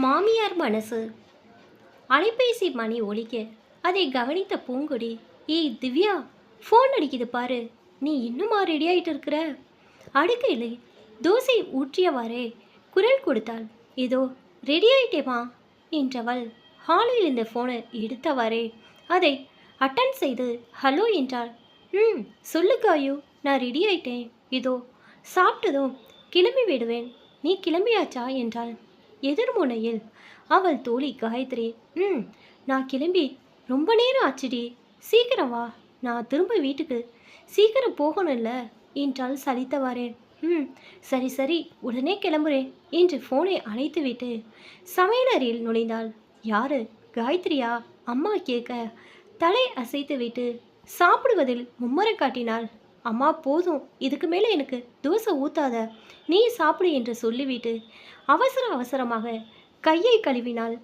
மாமியார் மனசு. அலைபேசி மணி ஒலிக்க அதை கவனித்த பூங்கொடி, ஏய் திவ்யா, ஃபோன் அடிக்குது பாரு, நீ இன்னுமா ரெடி ஆயிட்டு இருக்கிற? அடுக்கையில் தோசை ஊற்றியவாறே குரல் கொடுத்தாள். ஏதோ ரெடி ஆயிட்டேமா என்றவள் ஹாலில் இருந்த ஃபோனை எடுத்தவாறே அதை அட்டன் செய்து ஹலோ என்றாள். சொல்லு காயு, நான் ரெடி ஆயிட்டேன், இதோ சாப்பிட்டதும் கிளம்பி விடுவேன், நீ கிளம்பியாச்சா என்றாள். எதிர்முனையில் அவள் தோழி காயத்ரி, நான் கிளம்பி ரொம்ப நேரம் ஆச்சுடி, சீக்கிரம் வா, நான் திரும்ப வீட்டுக்கு சீக்கிரம் போகணும்ல என்றால் சலித்தவாறே. சரி சரி, உடனே கிளம்புறேன் என்று ஃபோனை அணைத்துவிட்டு சமையலறையில் நுழைந்தாள். யாரு, காயத்ரியா? அம்மா கேட்க தலை அசைத்துவிட்டு சாப்பிடுவதில் மும்முரம் காட்டினாள். அம்மா போதும், இதுக்கு மேலே எனக்கு தோசை ஊத்தாத, நீ சாப்பிடு என்று சொல்லிவிட்டு அவசர அவசரமாக கையை கழுவினாள்.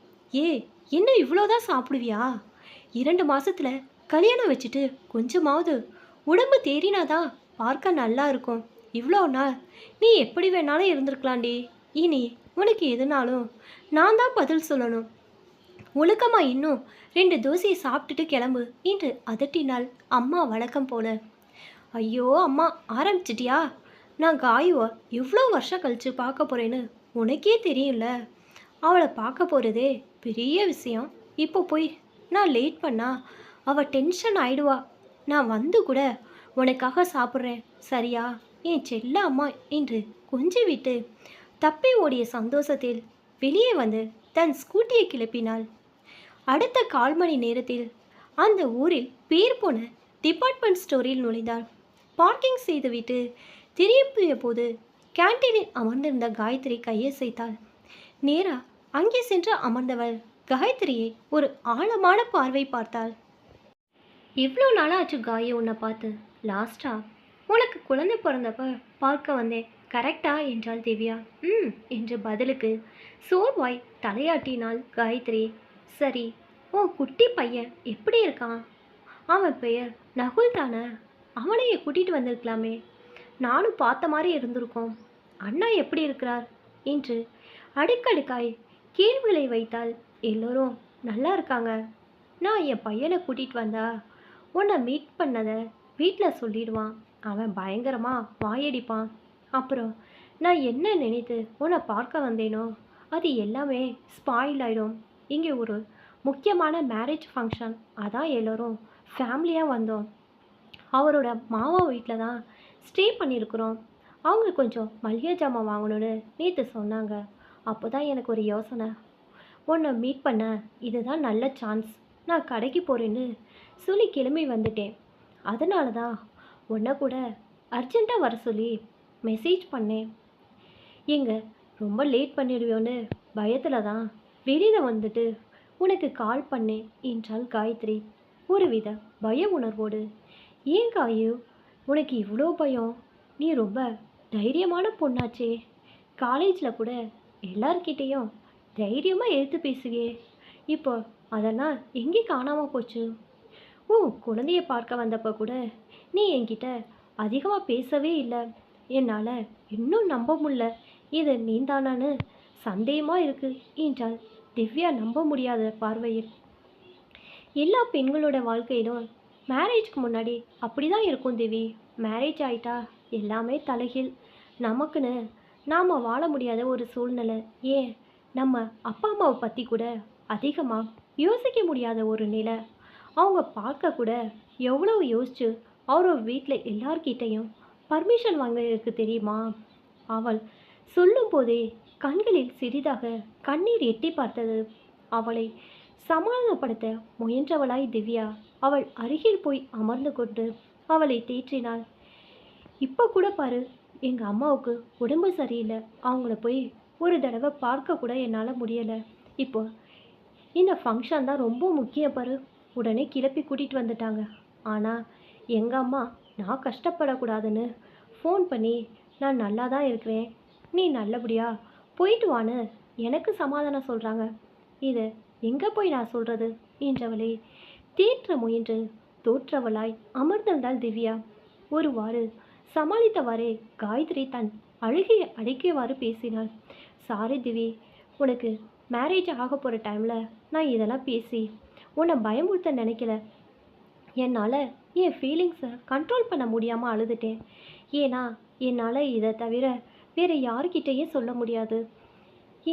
என்ன இவ்வளோதான் சாப்பிடுவியா? 2 மாசத்துல கல்யாணம் வச்சுட்டு கொஞ்சமாவது உடம்பு தேறினாதான் பார்க்க நல்லா இருக்கும். இவ்வளோ நாள் நீ எப்படி வேணாலும் இருந்திருக்கலாண்டி, இனி உனக்கு எதுனாலும் நான் தான் பதில் சொல்லணும். ஒழுக்கமா இன்னும் 2 தோசையை சாப்பிட்டுட்டு கிளம்பு என்று அதட்டினாள் அம்மா வழக்கம் போல. ஐயோ அம்மா, ஆரம்பிச்சிட்டியா? நான் காயுவா எவ்வளோ வருஷம் கழித்து பார்க்க போகிறேன்னு உனக்கே தெரியும்ல. அவளை பார்க்க போகிறதே பெரிய விஷயம். இப்போ போய் நான் லேட் பண்ணா அவள் டென்ஷன் ஆயிடுவா. நான் வந்து கூட உனக்காக சாப்பிட்றேன் சரியா, என் செல்ல அம்மா என்று கொஞ்சி விட்டு தப்பி ஓடிய சந்தோஷத்தில் வெளியே வந்து தன் ஸ்கூட்டியை கிளப்பினாள். அடுத்த 1/4 மணி நேரத்தில் அந்த ஊரில் பேர் போன டிபார்ட்மெண்ட் ஸ்டோரில் நுழைந்தாள். பார்க்கிங் செய்துவிட்டு திரும்பிய போது கேன்டீனில் அமர்ந்திருந்த காயத்ரி கையசைத்தாள். நேரா அங்கே சென்று அமர்ந்தவள் காயத்ரியை ஒரு ஆழமான பார்வை பார்த்தாள். எவ்வளோ நாளாச்சு காய உன்னை பார்த்து? லாஸ்டா உனக்கு குழந்தை பிறந்தப்ப பார்க்க வந்தேன், கரெக்டா என்றாள் திவ்யா. என்று பதிலுக்கு சோர்வாய் தலையாட்டினாள் காயத்ரி. சரி, உன் குட்டி பையன் எப்படி இருக்கான்? அவன் பெயர் நகுல் தானே? அவனையே கூட்டிகிட்டு வந்திருக்கலாமே, நானும் பார்த்த மாதிரி இருந்திருக்கோம். அண்ணா எப்படி இருக்கிறார் என்று அடுக்கடுக்காய் கேள்விகளை வைத்தால். எல்லோரும் நல்லா இருக்காங்க. நான் என் பையனை கூட்டிகிட்டு வந்தா உன்னை மீட் பண்ணதை வீட்டில் சொல்லிடுவான். அவன் பயங்கரமாக வாயடிப்பான். அப்புறம் நான் என்ன நினைத்து உன்னை பார்க்க வந்தேனோ அது எல்லாமே ஸ்பாயில் ஆகிடும். இங்கே ஒரு முக்கியமான மேரேஜ் ஃபங்க்ஷன், அதான் எல்லோரும் ஃபேமிலியாக வந்தோம். அவரோட மாமா வீட்டில் தான் ஸ்டே பண்ணியிருக்கிறோம். அவங்க கொஞ்சம் மளிகை ஜாமான் வாங்கணும்னு நேற்று சொன்னாங்க. அப்போ தான் எனக்கு ஒரு யோசனை, உன்னை மீட் பண்ண இதுதான் நல்ல சான்ஸ். நான் கடைக்கு போகிறேன்னு சொல்லி கிளம்பி வந்துட்டேன். அதனால தான் உன்னை கூட அர்ஜெண்ட்டாக வர சொல்லி மெசேஜ் பண்ணேன். ரொம்ப லேட் பண்ணிடுவியோன்னு பயத்தில் தான் வெளியில் வந்துட்டு உனக்கு கால் பண்ணேன் என்றாள் காயத்ரி ஒருவித பய உணர்வோடு. ஏன் காயு, உனக்கு இவ்வளோ பயம்? நீ ரொம்ப தைரியமான பொண்ணாச்சே. காலேஜில் கூட எல்லார்கிட்டேயும் தைரியமாக எடுத்து பேசுகியே, இப்போ அதெல்லாம் எங்கே காணாமல் போச்சு? குழந்தைய பார்க்க வந்தப்போ கூட நீ என்கிட்ட அதிகமாக பேசவே இல்லை. என்னால் இன்னும் நம்ப முடியல, இது நீந்தானான்னு சந்தேகமாக இருக்கு என்றாள் திவ்யா நம்ப முடியாத பார்வையில். எல்லா பெண்களோட வாழ்க்கையிலும் மேரேஜ்க்கு முன்னாடி அப்படி தான் இருக்கும் தேவி. மேரேஜ் ஆகிட்டா எல்லாமே தலைகீழ். நமக்குன்னு நாம் வாழ முடியாத ஒரு சூழ்நிலை. ஏன் நம்ம அப்பா அம்மாவை பற்றி கூட அதிகமாக யோசிக்க முடியாத ஒரு நிலை. அவங்க பார்க்க கூட எவ்வளோ யோசிச்சு அவரோட வீட்டில் எல்லார்கிட்டையும் பர்மிஷன் வாங்கியிருக்கு தெரியுமா? அவள் சொல்லும் போதே கண்களில் சிறிதாக கண்ணீர் எட்டி பார்த்தது. அவளை சமாதானப்படுத்த முயன்றவளாய் திவ்யா அவள் அருகில் போய் அமர்ந்து கொண்டு அவளை தேற்றினாள். இப்போ கூட பாரு, எங்கள் அம்மாவுக்கு உடம்பு சரியில்லை, அவங்கள போய் ஒரு தடவை பார்க்க கூட என்னால் முடியலை. இப்போ இந்த ஃபங்க்ஷன் தான் ரொம்ப முக்கியம் பாரு, உடனே கிளப்பி கூட்டிகிட்டு வந்துட்டாங்க. ஆனால் எங்கள் அம்மா நான் கஷ்டப்படக்கூடாதுன்னு ஃபோன் பண்ணி நான் நல்லா தான் இருக்கிறேன், நீ நல்லபடியாக போயிட்டு வான்னு எனக்கு சமாதானம் சொல்கிறாங்க. இதை எங்கே போய் நான் சொல்கிறது என்றவளை தேற்ற முயன்று தோற்றவளாய் அமர்ந்திருந்தாள் திவ்யா. ஒருவாறு சமாளித்தவாறே காயத்ரி தன் அழுகையை அடக்கியவாறு பேசினாள். சாரி திவி, உனக்கு மேரேஜ் ஆக போகிற டைமில் நான் இதெல்லாம் பேசி உன்னை பயமுறுத்த நினைக்கல. என்னால் என் ஃபீலிங்ஸை கண்ட்ரோல் பண்ண முடியாமல் அழுதுட்டேன். ஏன்னா என்னால் இதை தவிர வேறு யாருக்கிட்டேயும் சொல்ல முடியாது.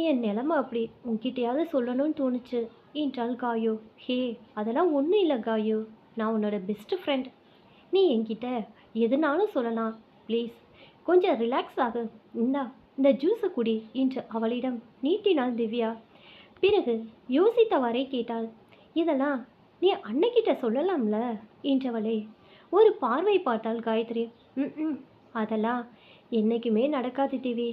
என் நிலமை அப்படி, உன்கிட்டயாவது சொல்லணும்னு தோணுச்சு என்றாள் காயோ. ஹே, அதெல்லாம் ஒன்றும் இல்லை காயோ, நான் உன்னோட பெஸ்ட் ஃப்ரெண்ட். நீ என்கிட்ட எதுனாலும் சொல்லலாம். ப்ளீஸ் கொஞ்சம் ரிலாக்ஸ் ஆகு. இந்தா இந்த ஜூஸை குடி என்று அவளிடம் நீட்டினாள் திவ்யா. பிறகு யோசித்தவரை கேட்டாள், இதெல்லாம் நீ அன்னைக்கிட்ட சொல்லலாம்ல என்றவளே ஒரு பார்வை பார்த்தாள் காயத்ரி. ம் அதெல்லாம் என்றைக்குமே நடக்காது திவி.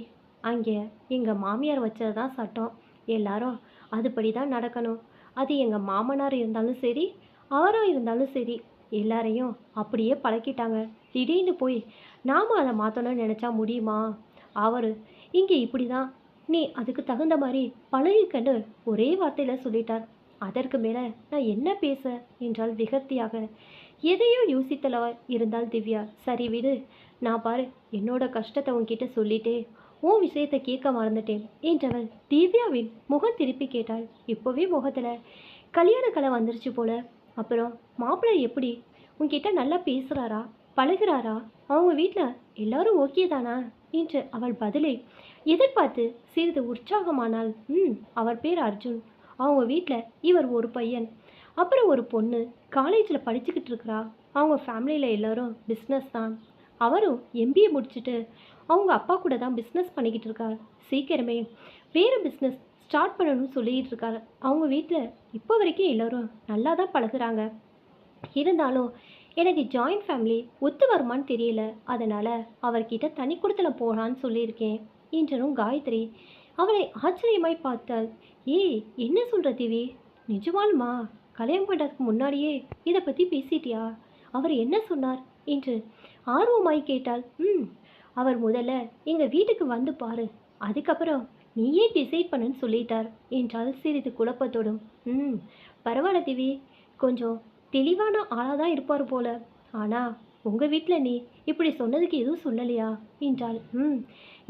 அங்கே எங்கள் மாமியார் வச்சது தான் சட்டம். எல்லாரும் அதுபடி தான் நடக்கணும். அது எங்கள் மாமனார் இருந்தாலும் சரி, அவராக இருந்தாலும் சரி, எல்லாரையும் அப்படியே பழக்கிட்டாங்க. திடீர்னு போய் நாம் அதை மாற்றணும்னு நினச்சா முடியுமா? அவர் இங்கே இப்படி தான், நீ அதுக்கு தகுந்த மாதிரி பழகிக்கண்டு ஒரே வார்த்தையில் சொல்லிட்டார். அதற்கு மேலே நான் என்ன பேச என்றால் விகத்தியாக. எதையோ யோசித்தல இருந்தால் திவ்யா. சரி விடு, நான் பாரு என்னோட கஷ்டத்தை உன்கிட்ட சொல்லிட்டே உன் விஷயத்தை கேட்க மறந்துட்டேன் என்றவள் திவ்யாவின் முகம் திருப்பி கேட்டாள். இப்போவே முகத்தில் கல்யாண கலை வந்துருச்சு போல. அப்புறம் மாப்பிள்ளை எப்படி உன்கிட்ட நல்லா பேசுகிறாரா, பழகுறாரா? அவங்க வீட்டில் எல்லாரும் ஓகே தானா என்று அவள் பதிலை எதிர்பார்த்து சிறிது உற்சாகமானாள். அவர் பேர் அர்ஜுன். அவங்க வீட்டில் இவர் ஒரு பையன், அப்புறம் ஒரு பொண்ணு காலேஜில் படிச்சுக்கிட்டு இருக்கிறா. அவங்க ஃபேமிலியில் எல்லோரும் பிஸ்னஸ் தான். அவரும் எம்பிஏ முடிச்சுட்டு அவங்க அப்பா கூட தான் பிஸ்னஸ் பண்ணிக்கிட்டு இருக்கார். சீக்கிரமே வேறு பிஸ்னஸ் ஸ்டார்ட் பண்ணணும்னு சொல்லிகிட்டு இருக்கார். அவங்க வீட்டில் இப்போ வரைக்கும் எல்லோரும் நல்லா தான் பழகுறாங்க. இருந்தாலும் எனக்கு ஜாயிண்ட் ஃபேமிலி ஒத்து வருமானு தெரியல. அதனால் அவர்கிட்ட தனி கொடுத்தல போகலான்னு சொல்லியிருக்கேன் என்றனும் காயத்ரி அவளை ஆச்சரியமாய் பார்த்தாள். ஏய், என்ன சொல்கிற திவி? நிஜமாலுமா? கல்யாணம் பண்ணுறதுக்கு முன்னாடியே இதை பற்றி பேசிட்டியா? அவர் என்ன சொன்னார் என்று ஆர்வமாய் கேட்டாள். அவர் முதல்ல எங்கள் வீட்டுக்கு வந்து பாரு, அதுக்கப்புறம் நீயே டிசைட் பண்ணுன்னு சொல்லிட்டார் என்றால் சிறிது குழப்பத்தோடும். பரவாயில்ல திவி, கொஞ்சம் தெளிவான ஆளாக தான் இருப்பார் போல. ஆனால் உங்கள் வீட்டில் நீ இப்படி சொன்னதுக்கு எதுவும் சொல்லலையா என்றாள்.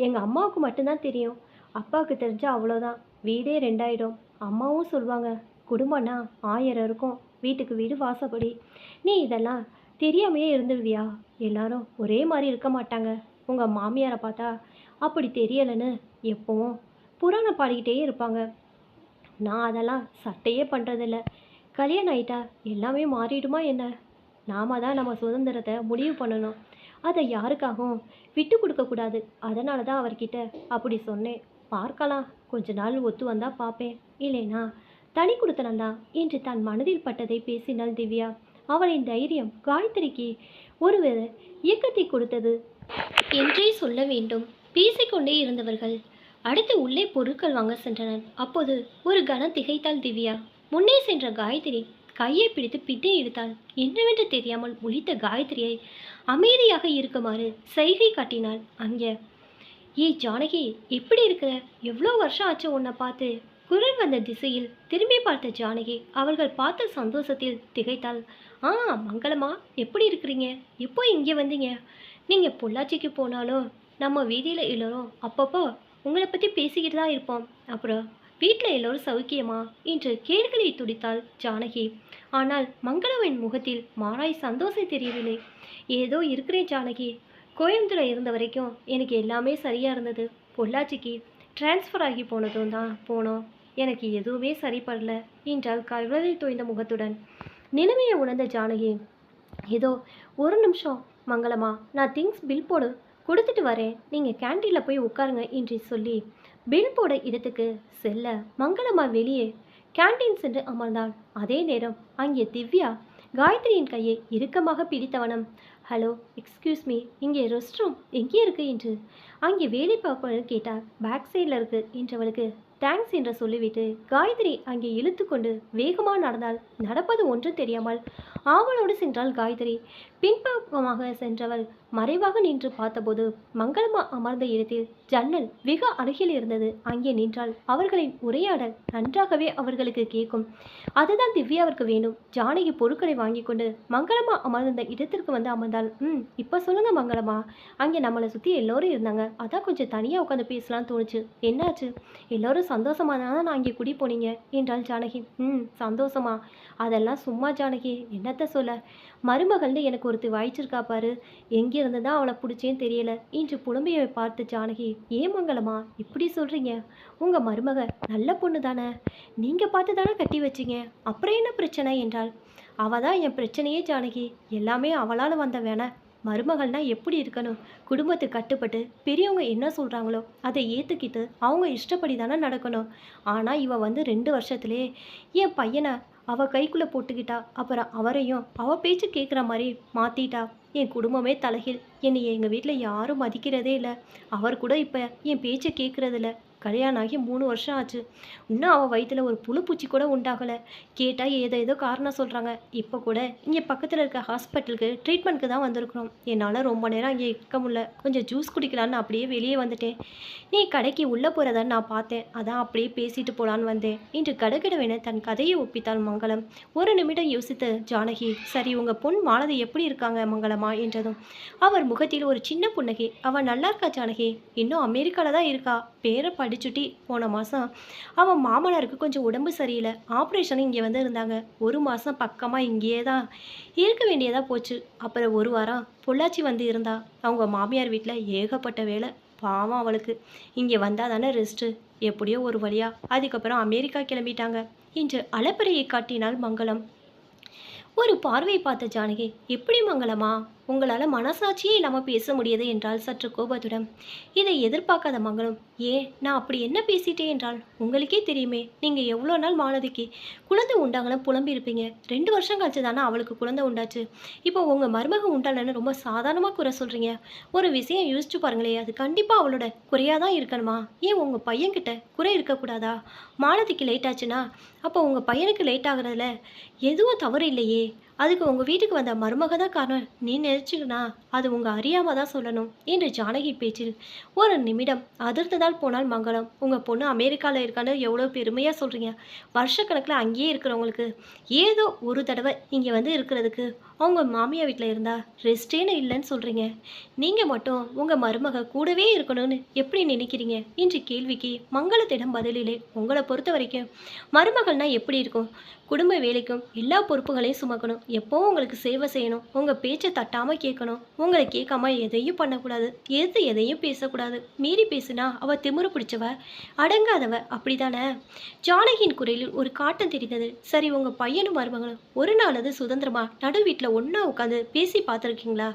எங்கள் அம்மாவுக்கு மட்டும்தான் தெரியும். அப்பாவுக்கு தெரிஞ்சால் அவ்வளோதான், வீடே ரெண்டாயிடும். அம்மாவும் சொல்லுவாங்க, குடும்பம்னா 1000 இருக்கும், வீட்டுக்கு வீடு வாசப்படி. நீ இதெல்லாம் தெரியாமையே இருந்துடுவியா? எல்லாரும் ஒரே மாதிரி இருக்க மாட்டாங்க. உங்கள் மாமியாரை பார்த்தா அப்படி தெரியலைன்னு எப்பவும் புராணம் பாடிக்கிட்டே இருப்பாங்க. நான் அதெல்லாம் சட்டையே பண்ணுறதில்ல. கல்யாணம் ஆயிட்டா எல்லாமே மாறிடுமா என்ன? நாம தான் நம்ம சுதந்திரத்தை முடிவு பண்ணணும். அதை யாருக்காகவும் விட்டு கொடுக்கக்கூடாது. அதனால தான் அவர்கிட்ட அப்படி சொன்னேன். பார்க்கலாம், கொஞ்ச நாள் ஒத்து வந்தால் பார்ப்பேன், இல்லைனா தனி கொடுத்தனந்தான் என்று தன் மனதில் பட்டதை பேசினாள் திவ்யா. அவளின் தைரியம் காயத்ரிக்கு ஒருவேளை இயக்கத்தை கொடுத்தது என்றே சொல்ல வேண்டும். பேசிக்கொண்டே இருந்தவர்கள் அடுத்து உள்ளே பொருட்கள் வாங்க சென்றனர். அப்போது ஒரு கணம் திகைத்தாள் திவ்யா. முன்னே சென்ற காயத்ரி கையை பிடித்து பின்னே இழுத்தாள். என்னவென்று தெரியாமல் முழித்த காயத்ரியை அமைதியாக இருக்குமாறு சைகை காட்டினாள். அங்கே, ஏய் ஜானகி, எப்படி இருக்கிற? எவ்வளோ வருஷம் ஆச்சு உன்னை பார்த்து. குரல் வந்த திசையில் திரும்பி பார்த்த ஜானகி அவர்கள் பார்த்த சந்தோஷத்தில் திகைத்தாள். மங்களமா, எப்படி இருக்கிறீங்க? எப்போ இங்கே வந்தீங்க? நீங்கள் பொள்ளாச்சிக்கு போனாலும் நம்ம வீதியில் எல்லோரும் அப்பப்போ உங்களை பற்றி பேசிக்கிட்டு தான் இருப்போம். அப்புறம் வீட்டில் எல்லோரும் சௌக்கியமா என்று கேள்களை துடித்தாள் ஜானகி. ஆனால் மங்களவின் முகத்தில் மாறாய் சந்தோஷம் தெரியவில்லை. ஏதோ இருக்கிறேன் ஜானகி. கோயம்புத்தூர் இருந்த வரைக்கும் எனக்கு எல்லாமே சரியாக இருந்தது. பொள்ளாச்சிக்கு டிரான்ஸ்ஃபர் ஆகி போனதும் தான் போனோம். எனக்கு எதுவுமே சரிப்படல என்றால் கவலை தோய்ந்த முகத்துடன். நிலைமையை உணர்ந்த ஜானகி, ஏதோ ஒரு நிமிஷம் மங்களமா, நான் திங்ஸ் பில் போடு கொடுத்துட்டு வரேன், நீங்கள் கேன்டீனில் போய் உட்காருங்க என்று சொல்லி பில் போட இடத்துக்கு செல்ல மங்களம்மா வெளியே கேன்டீன் சென்று அமர்ந்தாள். அதே நேரம் அங்கே திவ்யா காயத்ரியின் கையை இறுக்கமாக பிடித்தவனம், ஹலோ, எக்ஸ்கியூஸ் மீ, இங்கே ரெஸ்ட் ரூம் எங்கே இருக்குது என்று அங்கே வேலை பார்ப்பவர் கேட்டார். பேக் சைடில் இருக்குது என்றவளுக்கு தேங்க்ஸ் என்று சொல்லிவிட்டு காயத்ரி அங்கே இழுத்து கொண்டு வேகமாக நடந்தாள். நடப்பது ஒன்றும் தெரியாமல் ஆவலோடு சென்றாள் காயத்ரி. பின்பக்கமாக சென்றவள் மறைவாக நின்று பார்த்தபோது மங்களம்மா அமர்ந்த இடத்தில் ஜன்னல் வெகு அருகில் இருந்தது. அங்கே நின்றாள். அவர்களின் உரையாடல் நன்றாகவே அவர்களுக்கு கேட்கும். அதுதான் திவ்யாவிற்கு வேண்டும். ஜானகி பொருட்களை வாங்கி கொண்டு மங்களம்மா அமர்ந்த இடத்திற்கு வந்து அமர்ந்தாள். என்றாள். இப்போ சொல்லுங்க மங்களம்மா. அங்கே நம்மளை சுற்றி எல்லோரும் இருந்தாங்க, அதான் கொஞ்சம் தனியாக உட்காந்து பேசலாம்னு தோணுச்சு. என்னாச்சு? எல்லோரும் சந்தோஷமா தானே நான் அங்கே குடி போனீங்க என்றாள் ஜானகி. சந்தோஷமா? அதெல்லாம் சும்மா ஜானகி, என்னத்த சொல்ல. மருமகள்னு எனக்கு ஒருத்தி வாய்ச்சிருக்கா பாரு, எங்கிருந்து தான் அவளை பிடிச்சேன்னு தெரியல என்று புலம்பியை பார்த்து ஜானகி, ஏன் மங்களம்மா இப்படி சொல்கிறீங்க? உங்கள் மருமக நல்ல பொண்ணு தானே, நீங்கள் பார்த்து தானே கட்டி வச்சிங்க, அப்புறம் என்ன பிரச்சனை என்றாள். அவள் தான் என் பிரச்சனையே ஜானகி, எல்லாமே அவளால் வந்த வேண. மருமகள்னா எப்படி இருக்கணும்? குடும்பத்துக்கு கட்டுப்பட்டு பெரியவங்க என்ன சொல்கிறாங்களோ அதை ஏற்றுக்கிட்டு அவங்க இஷ்டப்படி தானே நடக்கணும். ஆனால் இவ வந்து 2 வருஷத்துலேயே என் பையனை அவள் கைக்குள்ளே போட்டுக்கிட்டா. அப்புறம் அவரையும் அவள் பேச்சு கேட்குற மாதிரி மாற்றிட்டா. என் குடும்பமே தலைகீழ். என்னை எங்கள் வீட்டில் யாரும் மதிக்கிறதே இல்லை. அவர் கூட இப்போ என் பேச்சை கேட்குறதில்ல. கல்யாணம் ஆகி 3 வருஷம் ஆச்சு, இன்னும் அவள் வயிற்றில் ஒரு புழுப்பூச்சி கூட உண்டாகலை. கேட்டால் ஏதோ காரணம் சொல்கிறாங்க. இப்போ கூட இங்கே பக்கத்தில் இருக்க ஹாஸ்பிட்டலுக்கு ட்ரீட்மெண்ட்டுக்கு தான் வந்திருக்கிறோம். என்னால் ரொம்ப நேரம் அங்கே இருக்க முடியல, கொஞ்சம் ஜூஸ் குடிக்கலான்னு அப்படியே வெளியே வந்துட்டேன். நீ கடைக்கு உள்ளே போகிறதான்னு நான் பார்த்தேன், அதான் அப்படியே பேசிட்டு போகலான்னு வந்தேன் என்று கடகடவென தன் கதையை ஒப்பித்தாள் மங்களம். ஒரு நிமிடம் யோசித்த ஜானகி, சரி உங்கள் பொன் மாலதி எப்படி இருக்காங்க மங்களமா என்றதும் அவர் முகத்தில் ஒரு சின்ன புன்னகை. அவள் நல்லா இருக்கா ஜானகி, இன்னும் அமெரிக்காவில் தான் இருக்கா. பேரை படிச்சுட்டி. போன மாதம் அவன் மாமனாருக்கு கொஞ்சம் உடம்பு சரியில்லை, ஆப்ரேஷன் இங்கே வந்து இருந்தாங்க. 1 மாதம் பக்கமாக இங்கேயே தான் இருக்க வேண்டியதாக போச்சு. அப்புறம் 1 வாரம் பொள்ளாச்சி வந்து இருந்தா. அவங்க மாமியார் வீட்டில் ஏகப்பட்ட வேலை. பாவம் அவளுக்கு. இங்கே வந்தால் தானே ரெஸ்ட்டு. எப்படியோ ஒரு வழியாக அதுக்கப்புறம் அமெரிக்கா கிளம்பிட்டாங்க என்று அலப்பறையை காட்டினாள் மங்களம். ஒரு பார்வை பார்த்த ஜானகி, எப்படி மங்களமா, உங்களால் மனசாட்சியே இல்லாமல் பேச முடியாது என்றால் சற்று கோபத்துடன். இதை எதிர்பார்க்காத மங்களம், ஏன் நான் அப்படி என்ன பேசிட்டேன் என்றால், உங்களுக்கே தெரியுமே நீங்கள் எவ்வளோ நாள் மாலதிக்கு குழந்தை உண்டாங்கன்னு புலம்பி இருப்பீங்க. 2 வருஷம் கழிச்சு தானே அவளுக்கு குழந்தை உண்டாச்சு. இப்போ உங்கள் மருமக உண்டாலன்னு ரொம்ப சாதாரணமாக குறை சொல்கிறீங்க. ஒரு விஷயம் யோசிச்சு பாருங்களே, அது கண்டிப்பாக அவளோட குறையாக தான் இருக்கணுமா? ஏன் உங்கள் பையன்கிட்ட குறை இருக்கக்கூடாதா? மாலதிக்கு லேட் ஆச்சுன்னா அப்போ உங்கள் பையனுக்கு லேட் ஆகுறதுல எதுவும் தவறு இல்லையே. அதுக்கு உங்கள் வீட்டுக்கு வந்த மருமக தான் காரணம் நீ நினச்சிக்கனா, அது உங்கள் அறியாமல் தான் சொல்லணும் என்று ஜானகி பேச்சில் ஒரு நிமிடம் அதிர்ந்ததால் போனால் மங்களம். உங்கள் பொண்ணு அமெரிக்காவில் இருக்கான்னு எவ்வளோ பெருமையாக சொல்கிறீங்க. வருஷக்கணக்கில் அங்கேயே இருக்கிறவங்களுக்கு ஏதோ ஒரு தடவை இங்கே வந்து இருக்கிறதுக்கு அவங்க மாமியார் வீட்டில் இருந்தால் ரெஸ்டேன்னு இல்லைன்னு சொல்கிறீங்க. நீங்கள் மட்டும் உங்கள் மருமக கூடவே இருக்கணும்னு எப்படி நினைக்கிறீங்க என்ற கேள்விக்கு மங்களத்திடம் பதிலில்லை. உங்களை பொறுத்த வரைக்கும் மருமகள்னா எப்படி இருக்கும்? குடும்ப வேலைக்கும் எல்லா பொறுப்புகளையும் சுமக்கணும், எப்போவும் உங்களுக்கு சேவை செய்யணும், உங்கள் பேச்சை தட்டாமல் கேட்கணும், உங்களை கேட்காம எதையும் பண்ணக்கூடாது, எதையும் பேசக்கூடாது. மீறி பேசுனா அவள் திமிரு பிடிச்சவ, அடங்காதவ, அப்படிதானே? ஜானகியின் குரலில் ஒரு காட்டம் தெரிந்தது. சரி, உங்கள் பையனும் மருமகளும் ஒரு நாளாவது சுதந்திரமா நடு வீட்டில் ஒன்றா உட்காந்து பேசி பார்த்துருக்கீங்களா?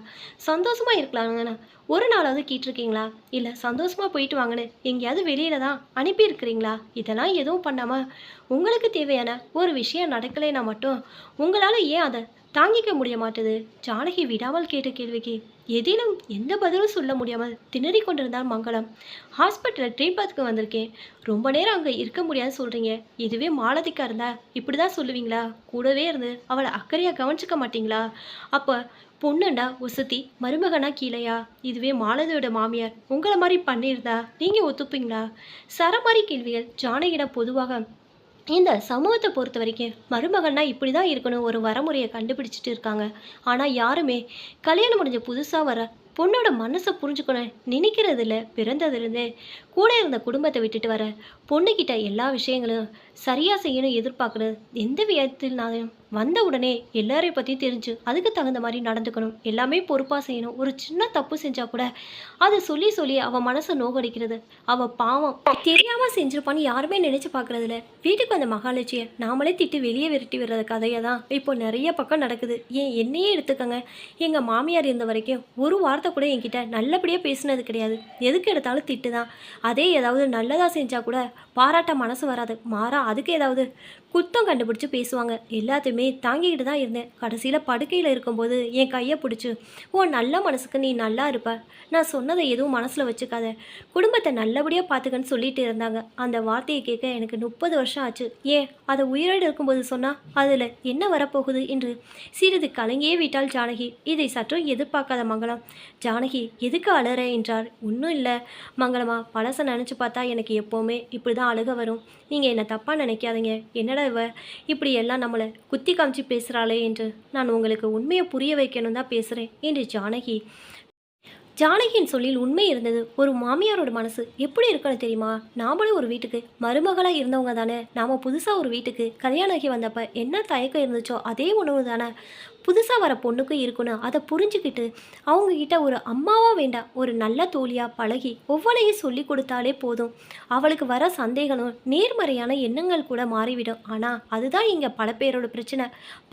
சந்தோஷமாக இருக்கலாங்கண்ணா ஒரு நாளாவது கேட்டிருக்கீங்களா? இல்லை சந்தோஷமாக போயிட்டு வாங்கன்னு எங்கேயாவது வெளியில தான் அனுப்பியிருக்கிறீங்களா? இதெல்லாம் எதுவும் பண்ணாமல் உங்களுக்கு தேவையான ஒரு விஷயம் நடக்கலைன்னா மட்டும் உங்களால் ஏன் அதை தாங்கிக்க முடிய மாட்டுது? ஜானகி விடாமல் கேட்ட கேள்விக்கு எதிலும் எந்த பதிலும் சொல்ல முடியாமல் திணறி கொண்டிருந்தால் மங்களம். ஹாஸ்பிட்டலில் ட்ரீட்மெண்ட்டுக்கு வந்திருக்கேன், ரொம்ப நேரம் அங்கே இருக்க முடியாதுன்னு சொல்கிறீங்க. இதுவே மாலதிக்கா இருந்தா இப்படி தான் சொல்லுவீங்களா? கூடவே இருந்து அவளை அக்கறையாக கவனிச்சிக்க மாட்டிங்களா? அப்போ பொண்ணுண்டா ஒசத்தி, மருமகனா கீழையா? இதுவே மாலதியோட மாமியார் உங்களை மாதிரி பண்ணியிருந்தா நீங்கள் ஒத்துப்பீங்களா? சரமாரி கேள்விகள் ஜானகியிடம் பொதுவாக. இந்த சமூகத்தை பொறுத்த வரைக்கும் மருமகள்னா இப்படி தான் இருக்கணும் ஒரு வரமுறையை கண்டுபிடிச்சிட்டு இருக்காங்க. ஆனால் யாருமே கல்யாணம் முடிஞ்ச புதுசாக வர பொண்ணோட மனசை புரிஞ்சுக்கணும் நினைக்கிறது இல்லை. பிறந்ததுலேருந்தே கூட இருந்த குடும்பத்தை விட்டுட்டு வர பொண்ணுக்கிட்ட எல்லா விஷயங்களும் சரியாக செய்யணும் எதிர்பார்க்கறது. எந்த விதத்தில்னாலும் வந்த உடனே எல்லாரையும் பற்றி தெரிஞ்சு அதுக்கு தகுந்த மாதிரி நடந்துக்கணும், எல்லாமே பொறுப்பாக செய்யணும். ஒரு சின்ன தப்பு செஞ்சால் கூட அதை சொல்லி சொல்லி அவள் மனசை நோகடிக்கிறது. அவள் பாவம் தெரியாமல் செஞ்சிருப்பான்னு யாருமே நினச்சி பார்க்குறதில்ல. வீட்டுக்கு வந்த மகாலட்சியை நாமளே திட்டு வெளியே விரட்டி விடுற கதையை தான் இப்போ நிறைய பக்கம் நடக்குது. ஏன் என்னையே எடுத்துக்கங்க, எங்கள் மாமியார் இருந்த வரைக்கும் ஒரு வார்த்தை கூட என்கிட்ட நல்லபடியாக பேசினது கிடையாது. எதுக்கு எடுத்தாலும் திட்டு தான். அதே ஏதாவது நல்லதாக செஞ்சால் கூட பாராட்ட மனசு வராது, மாறா அதுக்கு ஏதாவது குத்தம் கண்டுபிடிச்சி பேசுவாங்க. எல்லாத்தையுமே தாங்கிக்கிட்டு தான் இருந்தேன். கடைசியில் படுக்கையில் இருக்கும்போது என் கையை பிடிச்சி, ஓ நல்ல மனசுக்கு நீ நல்லா இருப்ப, நான் சொன்னதை எதுவும் மனசில் வச்சுக்காத, குடும்பத்தை நல்லபடியாக பார்த்துக்கன்னு சொல்லிட்டு இருந்தாங்க. அந்த வார்த்தையை கேட்க எனக்கு 30 வருஷம் ஆச்சு. ஏன் அதை உயிரோடு இருக்கும்போது சொன்னால் அதில் என்ன வரப்போகுது என்று சிறிது கலங்கியே விட்டாள் ஜானகி. இதை சற்றும் எதிர்பார்க்காத மங்களம், ஜானகி எதுக்கு அழற என்றார். ஒன்றும் இல்லை மங்களமா, பழசை நினச்சி பார்த்தா எனக்கு எப்போவுமே இப்படி தான் அழுக வரும். நீங்கள் என்னை தப்பாக நினைக்காதீங்க. என்னடா இவ இப்படி எல்லாம் நம்மளை குத்தி காமிச்சு பேசுகிறாளே என்று நான் உங்களுக்கு உண்மையை புரிய வைக்கணும் தான் பேசுகிறேன் என்று ஜானகியின் சொல்லில் உண்மை இருந்தது. ஒரு மாமியாரோட மனசு எப்படி இருக்கணும் தெரியுமா? நாமளும் ஒரு வீட்டுக்கு மருமகளாக இருந்தவங்க தானே. நாம் புதுசாக ஒரு வீட்டுக்கு கல்யாணம் ஆகி வந்தப்போ என்ன தயக்கம் இருந்துச்சோ அதே உணவு தானே புதுசாக வர பொண்ணுக்கும் இருக்கணும். அதை புரிஞ்சுக்கிட்டு அவங்கக்கிட்ட ஒரு அம்மாவாக வேண்டாம், ஒரு நல்ல தோழியாக பழகி ஒவ்வொன்றையும் சொல்லி கொடுத்தாலே போதும். அவளுக்கு வர சந்தேகங்களும் நேர்மறையான எண்ணங்கள் கூட மாறிவிடும். ஆனால் அதுதான் இங்கே பல பேரோட பிரச்சனை.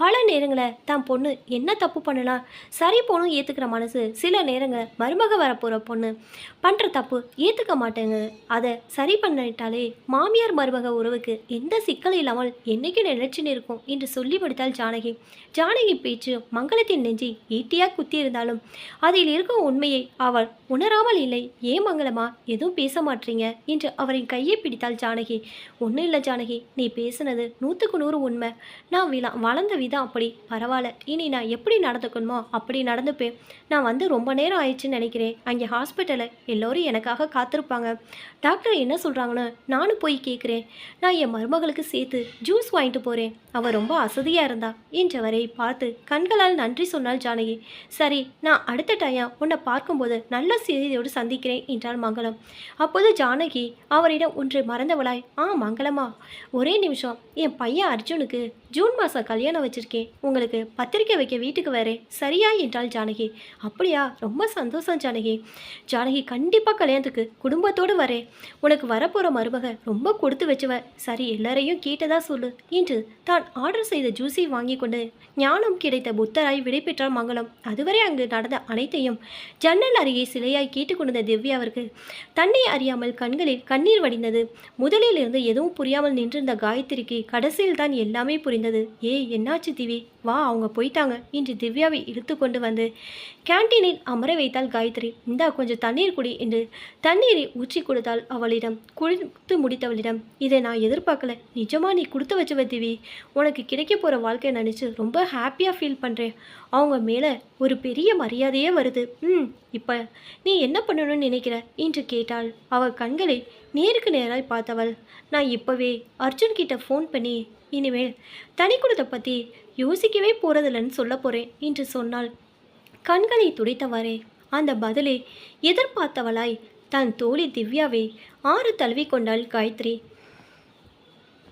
பல நேரங்களில் தான் பொண்ணு என்ன தப்பு பண்ணலாம் சரி போகணும் ஏற்றுக்கிற மனசு சில நேரங்கள் மருமக வரப்போகிற பொண்ணு பண்ணுற தப்பு ஏற்றுக்க மாட்டேங்க. அதை சரி பண்ணிட்டாலே மாமியார் மருமக உறவுக்கு எந்த சிக்கல் இல்லாமல் என்றைக்கும் நினைச்சுன்னு இருக்கும் என்று சொல்லி முடித்தாள் ஜானகி. ஜானகி பேச்சு மங்களத்தின் நெஞ்சி ஈட்டியாக குத்தி இருந்தாலும் அதில் இருக்கும் உண்மையை அவள் உணராமல் இல்லை. ஏன் மங்களமா எதுவும் பேச மாட்டீங்க என்று அவரின் கையை பிடித்தாள் ஜானகி. ஒன்றும் இல்லை ஜானகி, நீ பேசுனது 100% உண்மை. நான் வளர்ந்த விதம் அப்படி. பரவாயில்ல, இனி நான் எப்படி நடந்துக்கணுமோ அப்படி நடந்துப்பேன். நான் வந்து ரொம்ப நேரம் ஆயிடுச்சுன்னு நினைக்கிறேன். அங்கே ஹாஸ்பிட்டலில் எல்லோரும் எனக்காக காத்திருப்பாங்க. டாக்டர் என்ன சொல்கிறாங்கன்னு நானும் போய் கேட்குறேன். நான் என் மருமகளுக்கு சேர்த்து ஜூஸ் வாங்கிட்டு போகிறேன். அவள் ரொம்ப அசதியாக இருந்தா என்றவரை பார்த்து கண்களால் நன்றி சொன்னாள் ஜானகி. சரி, நான் அடுத்த டைம் உன்னை பார்க்கும்போது நல்ல செய்தியோடு சந்திக்கிறேன் என்றாள் மங்களம். அப்போது ஜானகி அவரிடம் ஒன்று மறந்தவளாய், மங்களமா, ஒரே நிமிஷம், என் பையன் அர்ஜுனுக்கு ஜூன் மாதம் கல்யாணம் வச்சுருக்கேன். உங்களுக்கு பத்திரிக்கை வைக்க வீட்டுக்கு வரேன், சரியா என்றாள் ஜானகி. அப்படியா, ரொம்ப சந்தோஷம் ஜானகி. ஜானகி, கண்டிப்பாக கல்யாணத்துக்கு குடும்பத்தோடு வரேன். உனக்கு வரப்போகிற மருமக ரொம்ப கொடுத்து வச்சுவ. சரி, எல்லாரையும் கேட்டதா சொல்லு என்று தான் ஆர்டர் செய்த ஜூஸை வாங்கி கொண்டு ஞானம் கிடைத்த புத்தராய் விடைபெற்றார் மங்களம். அதுவரை அங்கு நடந்த அனைத்தையும் ஜன்னல் அருகே சிலையாய் கேட்டுக்கொண்டிருந்த திவ்யாவிற்கு தன்னை அறியாமல் கண்களில் கண்ணீர் வடிந்தது. முதலில் இருந்து எதுவும் புரியாமல் நின்றிருந்த காயத்ரிக்கு கடைசியில் தான் எல்லாமே புரிந்தது. என்னாச்சு திவி, வா, அவங்க போயிட்டாங்க என்று திவ்யாவை இழுத்து கொண்டு வந்து கேன்டீனில் அமர வைத்தாள் காயத்ரி. இந்தா கொஞ்சம் தண்ணீர் குடி என்று தண்ணீரை ஊற்றி கொடுத்தாள் அவளிடம். குடித்து முடித்தவளிடம், இதை நான் எதிர்பார்க்கல, நிஜமா நீ கொடுத்து வச்சவ திவி. உனக்கு கிடைக்க போகிற வாழ்க்கையை நினச்சி ரொம்ப ஹாப்பியாக ஃபீல் பண்ணுறேன். அவங்க மேலே ஒரு பெரிய மரியாதையே வருது. இப்போ நீ என்ன பண்ணணும்னு நினைக்கிற என்று கேட்டாள். அவள் கண்களை நேருக்கு நேராய் பார்த்தவள், நான் இப்போவே அர்ஜுன்கிட்ட ஃபோன் பண்ணி இனிமேல் தனி குடுத்தை பற்றி யோசிக்கவே போகிறதில்லன்னு சொல்ல போகிறேன் என்று சொன்னாள். கண்களை துடைத்தவாறே அந்த பதிலை எதிர்பார்த்தவளாய் தன் தோழி திவ்யாவை ஆறு தழுவி கொண்டாள் காயத்ரி.